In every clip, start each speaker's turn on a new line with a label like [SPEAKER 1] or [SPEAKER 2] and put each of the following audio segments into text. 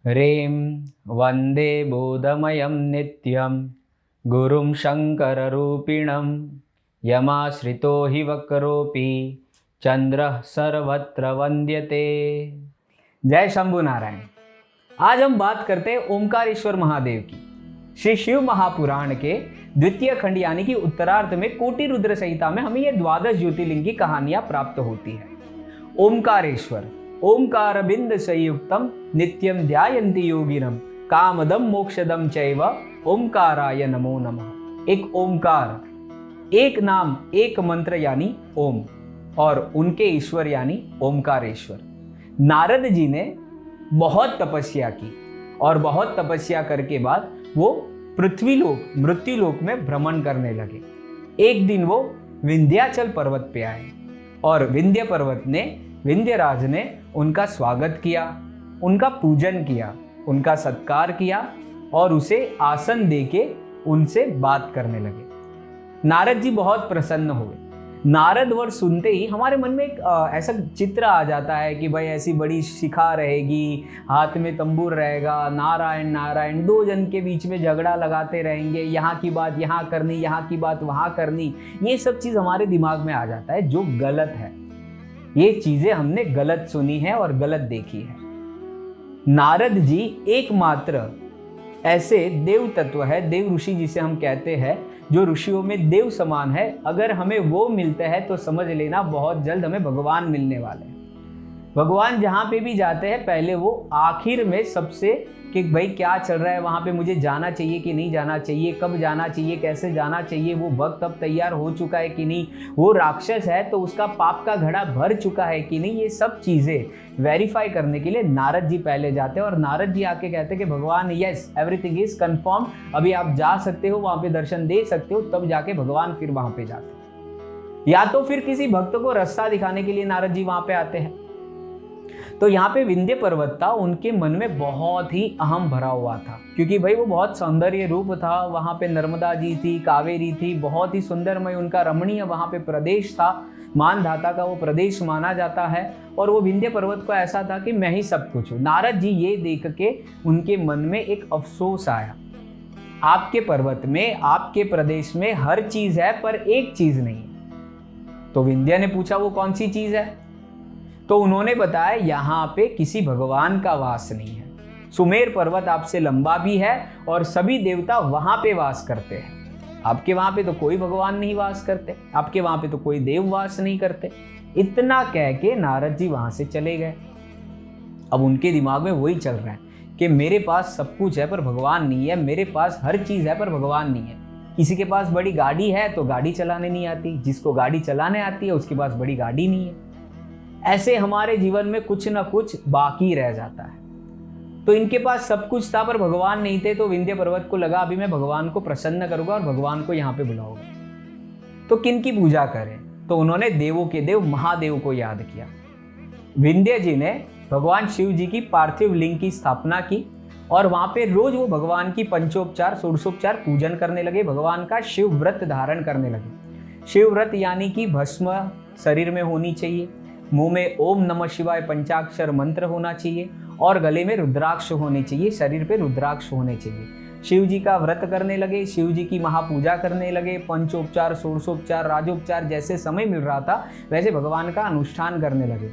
[SPEAKER 1] ह्रीं वन्दे बोधमयं नित्यं गुरुं शङ्कररूपिणं यमाश्रितो हि वक्रोऽपि चंद्रः सर्वत्र वन्द्यते। जय शंभु नारायण। आज हम बात करते हैं ओमकारेश्वर महादेव की। श्री शिव महापुराण के द्वितीय खंड यानी कि उत्तरार्ध में कोटि रुद्र संहिता में हमें यह द्वादश ज्योतिर्लिंग की कहानियां प्राप्त होती है। ओमकारेश्वर ओमकार बिंद संयुक्तम नित्यम ध्यायन्ति योगिनम कामदम मोक्षदम चैव ओमकाराय नमो नमः। एक ओमकार, एक नाम, एक मंत्र यानी ओम, और उनके ईश्वर यानी ओमकारेश्वर। नारद जी ने बहुत तपस्या की और बहुत तपस्या करके बाद वो पृथ्वीलोक, मृत्युलोक में भ्रमण करने लगे। एक दिन वो विंध्याचल पर्वत पे आए और विंध्य पर्वत ने, विंध्यराज ने उनका स्वागत किया, उनका पूजन किया, उनका सत्कार किया और उसे आसन देके उनसे बात करने लगे। नारद जी बहुत प्रसन्न हुए। नारद वर्ड सुनते ही हमारे मन में एक ऐसा चित्र आ जाता है कि भाई ऐसी बड़ी शिखा रहेगी, हाथ में तंबूर रहेगा, नारायण नारायण, दो जन के बीच में झगड़ा लगाते रहेंगे, यहाँ की बात यहाँ करनी, यहाँ की बात वहाँ करनी। ये सब चीज़ हमारे दिमाग में आ जाता है जो गलत है। ये चीज़ें हमने गलत सुनी है और गलत देखी है। नारद जी एकमात्र ऐसे देव तत्व है, देव ऋषि जिसे हम कहते हैं, जो ऋषियों में देव समान है। अगर हमें वो मिलते हैं तो समझ लेना बहुत जल्द हमें भगवान मिलने वाले हैं। भगवान जहाँ पे भी जाते हैं पहले वो आखिर में सबसे कि भाई क्या चल रहा है वहाँ पे, मुझे जाना चाहिए कि नहीं जाना चाहिए, कब जाना चाहिए, कैसे जाना चाहिए, वो भक्त अब तैयार हो चुका है कि नहीं, वो राक्षस है तो उसका पाप का घड़ा भर चुका है कि नहीं, ये सब चीज़ें वेरीफाई करने के लिए नारद जी पहले जाते हैं। और नारद जी आके कहते हैं कि भगवान यस एवरीथिंग इज कन्फर्म, अभी आप जा सकते हो, वहाँ पे दर्शन दे सकते हो। तब जाके भगवान फिर वहाँ पे जाते हैं, या तो फिर किसी भक्त को रास्ता दिखाने के लिए नारद जी वहाँ पे आते हैं। तो यहाँ पे विंध्य पर्वत था, उनके मन में बहुत ही अहम भरा हुआ था, क्योंकि भाई वो बहुत सौंदर्य रूप था। वहाँ पे नर्मदा जी थी, कावेरी थी, बहुत ही सुंदरमय उनका रमणीय वहाँ पे प्रदेश था, मानधाता का वो प्रदेश माना जाता है। और वो विंध्य पर्वत को ऐसा था कि मैं ही सब कुछ हूँ। नारद जी ये देख के उनके मन में एक अफसोस आया, आपके पर्वत में, आपके प्रदेश में हर चीज है पर एक चीज नहीं है। तो विंध्य ने पूछा वो कौन सी चीज है? तो उन्होंने बताया यहाँ पे किसी भगवान का वास नहीं है। सुमेर पर्वत आपसे लंबा भी है और सभी देवता वहां पे वास करते हैं, आपके वहां पे तो कोई भगवान नहीं वास करते, आपके वहां पे तो कोई देव वास नहीं करते। इतना कह के नारद जी वहां से चले गए। अब उनके दिमाग में वही चल रहा है कि मेरे पास सब कुछ है पर भगवान नहीं है, मेरे पास हर चीज है पर भगवान नहीं है। किसी के पास बड़ी गाड़ी है तो गाड़ी चलाने नहीं आती, जिसको गाड़ी चलाने आती है उसके पास बड़ी गाड़ी नहीं है। ऐसे हमारे जीवन में कुछ ना कुछ बाकी रह जाता है। तो इनके पास सब कुछ था पर भगवान नहीं थे। तो विंध्य पर्वत को लगा अभी मैं भगवान को प्रसन्न करूंगा और भगवान को यहाँ पे बुलाऊंगा, तो किन की पूजा करें? तो उन्होंने देवों के देव महादेव को याद किया। विंध्य जी ने भगवान शिव जी की पार्थिव लिंग की स्थापना की और वहां पे रोज वो भगवान की पंचोपचार, षोडशोपचार पूजन करने लगे, भगवान का शिव व्रत धारण करने लगे। शिव व्रत यानी कि भस्म शरीर में होनी चाहिए, मुंह में ओम नमः शिवाय पंचाक्षर मंत्र होना चाहिए और गले में रुद्राक्ष होने चाहिए, शरीर पे रुद्राक्ष होने चाहिए। शिव जी का व्रत करने लगे, शिव जी की महापूजा करने लगे, पंचोपचार, षोडशोपचार, राजोपचार जैसे समय मिल रहा था वैसे भगवान का अनुष्ठान करने लगे।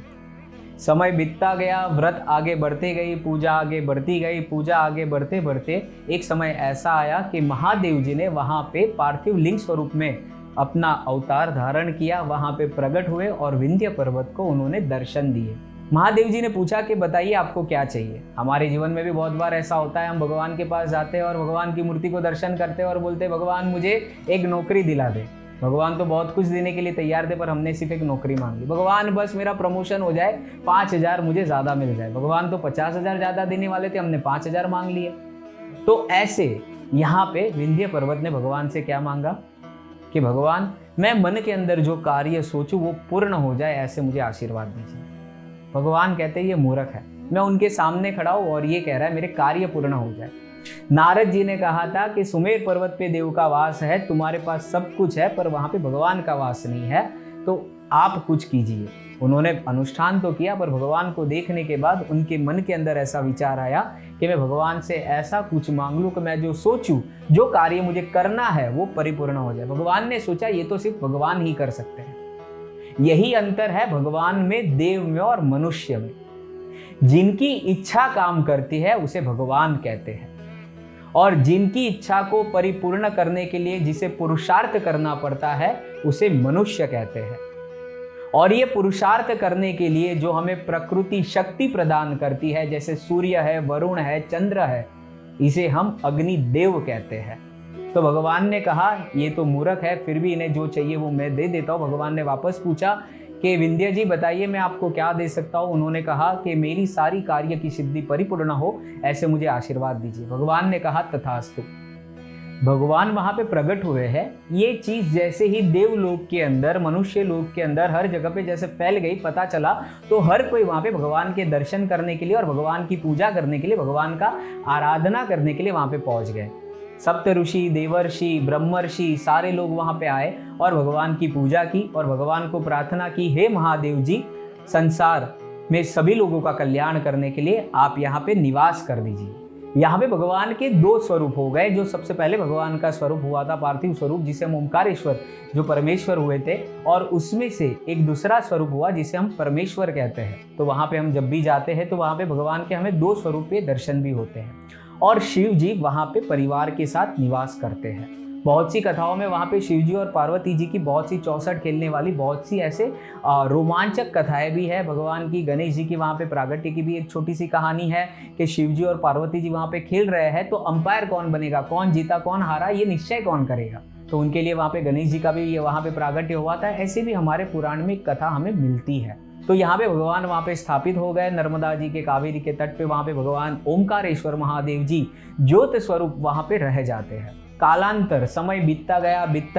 [SPEAKER 1] समय बीतता गया, व्रत आगे बढ़ते गई, पूजा आगे बढ़ती गई, पूजा आगे बढ़ते बढ़ते एक समय ऐसा आया कि महादेव जी ने वहाँ पे पार्थिव लिंग स्वरूप में अपना अवतार धारण किया, वहां पे प्रकट हुए और विंध्य पर्वत को उन्होंने दर्शन दिए। महादेव जी ने पूछा कि बताइए आपको क्या चाहिए। हमारे जीवन में भी बहुत बार ऐसा होता है, हम भगवान के पास जाते हैं और भगवान की मूर्ति को दर्शन करते हैं और बोलते हैं भगवान मुझे एक नौकरी दिला दे। भगवान तो बहुत कुछ देने के लिए तैयार थे पर हमने सिर्फ एक नौकरी मांग ली। भगवान बस मेरा प्रमोशन हो जाए, 5,000 मुझे ज्यादा मिल जाए। भगवान तो 50,000 ज्यादा देने वाले थे, हमने 5,000 मांग लिए। तो ऐसे यहाँ पे विंध्य पर्वत ने भगवान से क्या मांगा कि भगवान मैं मन के अंदर जो कार्य सोचूं वो पूर्ण हो जाए, ऐसे मुझे आशीर्वाद दीजिए। भगवान कहते हैं ये मूर्ख है, मैं उनके सामने खड़ा हूं और ये कह रहा है मेरे कार्य पूर्ण हो जाए। नारद जी ने कहा था कि सुमेर पर्वत पे देव का वास है, तुम्हारे पास सब कुछ है पर वहां पे भगवान का वास नहीं है, तो आप कुछ कीजिए। उन्होंने अनुष्ठान तो किया, पर भगवान को देखने के बाद उनके मन के अंदर ऐसा विचार आया कि मैं भगवान से ऐसा कुछ मांग लूँ कि मैं जो सोचूं, जो कार्य मुझे करना है वो परिपूर्ण हो जाए। भगवान ने सोचा ये तो सिर्फ भगवान ही कर सकते हैं। यही अंतर है भगवान में, देव में और मनुष्य में। जिनकी इच्छा काम करती है उसे भगवान कहते हैं, और जिनकी इच्छा को परिपूर्ण करने के लिए जिसे पुरुषार्थ करना पड़ता है उसे मनुष्य कहते हैं। और ये पुरुषार्थ करने के लिए जो हमें प्रकृति शक्ति प्रदान करती है, जैसे सूर्य है, वरुण है, चंद्र है, इसे हम अग्निदेव कहते हैं। तो भगवान ने कहा ये तो मूर्ख है, फिर भी इन्हें जो चाहिए वो मैं दे देता हूँ। भगवान ने वापस पूछा कि विंध्य जी बताइए मैं आपको क्या दे सकता हूँ। उन्होंने कहा कि मेरी सारी कार्य की सिद्धि परिपूर्ण हो, ऐसे मुझे आशीर्वाद दीजिए। भगवान ने कहा तथास्तु। भगवान वहां पे प्रकट हुए हैं। ये चीज जैसे ही देवलोक के अंदर, मनुष्य लोक के अंदर हर जगह पे जैसे फैल गई, पता चला, तो हर कोई वहां पे भगवान के दर्शन करने के लिए और भगवान की पूजा करने के लिए, भगवान का आराधना करने के लिए वहां पे पहुंच गए। सप्त ऋषि, देवर्षि, ब्रह्मर्षि सारे लोग वहां पे आए और भगवान की पूजा की और भगवान को प्रार्थना की, हे महादेव जी, संसार में सभी लोगों का कल्याण करने के लिए आप यहाँ पे निवास कर दीजिए। यहाँ पे भगवान के दो स्वरूप हो गए। जो सबसे पहले भगवान का स्वरूप हुआ था पार्थिव स्वरूप, जिसे हम ओंकारेश्वर, जो परमेश्वर हुए थे, और उसमें से एक दूसरा स्वरूप हुआ जिसे हम परमेश्वर कहते हैं। तो वहाँ पे हम जब भी जाते हैं तो वहाँ पे भगवान के हमें दो स्वरूप के दर्शन भी होते हैं। और शिव जी वहाँ पे परिवार के साथ निवास करते हैं। बहुत सी कथाओं में वहाँ पे शिव जी और पार्वती जी की बहुत सी 64 खेलने वाली बहुत सी ऐसे रोमांचक कथाएं भी है। भगवान की, गणेश जी की वहाँ पे प्रागट्य की भी एक छोटी सी कहानी है कि शिव जी और पार्वती जी वहाँ पे खेल रहे हैं, तो अंपायर कौन बनेगा, कौन जीता कौन हारा, ये निश्चय कौन करेगा। तो उनके लिए वहाँ पे गणेश जी का भी ये वहाँ पे प्रागट्य हुआ था। ऐसे भी हमारे पुराण में कथा हमें मिलती है। तो यहाँ पे भगवान वहाँ पे स्थापित हो गए नर्मदा जी के, कावेरी के तट पे। वहाँ पे भगवान ओंकारेश्वर महादेव जी ज्योत स्वरूप वहाँ पे रह जाते हैं। कालांतर, समय बीतता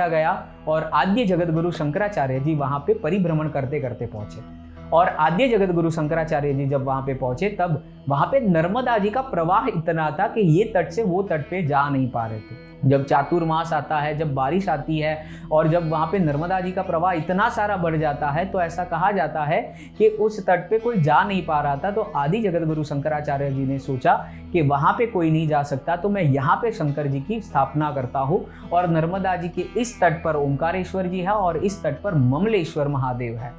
[SPEAKER 1] गया और आद्य जगत गुरु शंकराचार्य जी वहाँ पे परिभ्रमण करते करते पहुंचे। और आद्य जगत गुरु शंकराचार्य जी जब वहाँ पे पहुंचे, तब वहाँ पे नर्मदा जी का प्रवाह इतना था कि ये तट से वो तट पे जा नहीं पा रहे थे। जब चातुर्मास आता है, जब बारिश आती है और जब वहाँ पे नर्मदा जी का प्रवाह इतना सारा बढ़ जाता है, तो ऐसा कहा जाता है कि उस तट पे कोई जा नहीं पा रहा था। तो आदि जगत गुरु शंकराचार्य जी ने सोचा कि वहाँ पे कोई नहीं जा सकता, तो मैं यहाँ पे शंकर जी की स्थापना करता हूँ। और नर्मदा जी के इस तट पर ओंकारेश्वर जी है और इस तट पर ममलेश्वर महादेव है।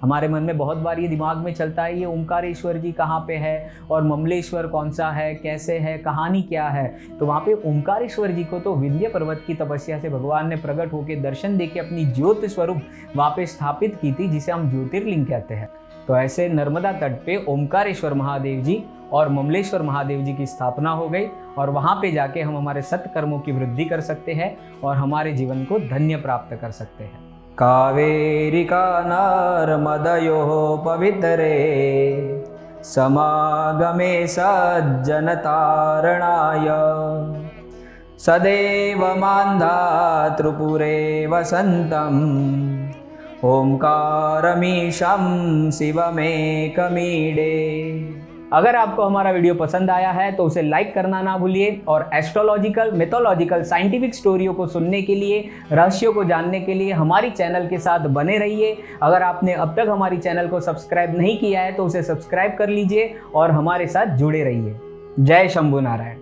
[SPEAKER 1] हमारे मन में बहुत बार ये दिमाग में चलता है, ये ओंकारेश्वर जी कहाँ पे है और ममलेश्वर कौन सा है, कैसे है, कहानी क्या है। तो वहाँ पे ओंकारेश्वर जी को तो विंध्य पर्वत की तपस्या से भगवान ने प्रकट होकर दर्शन देके अपनी ज्योति स्वरूप वहाँ पे स्थापित की थी, जिसे हम ज्योतिर्लिंग कहते हैं। तो ऐसे नर्मदा तट पे ओंकारेश्वर महादेव जी और ममलेश्वर महादेव जी की स्थापना हो गई, और वहाँ पे जाके हम हमारे सत्कर्मों की वृद्धि कर सकते हैं और हमारे जीवन को धन्य प्राप्त कर सकते हैं। कावेरिका नर्मदयोः पवित्रे समागमे सज्जनतारणाय सदैव मान्धातृपुरे वसन्तम् ओंकारमीशं शिवमेकमीडे। अगर आपको हमारा वीडियो पसंद आया है तो उसे लाइक करना ना भूलिए, और एस्ट्रोलॉजिकल, मिथोलॉजिकल, साइंटिफिक स्टोरियों को सुनने के लिए, रहस्यों को जानने के लिए हमारी चैनल के साथ बने रहिए। अगर आपने अब तक हमारी चैनल को सब्सक्राइब नहीं किया है तो उसे सब्सक्राइब कर लीजिए और हमारे साथ जुड़े रहिए। जय शंभु नारायण।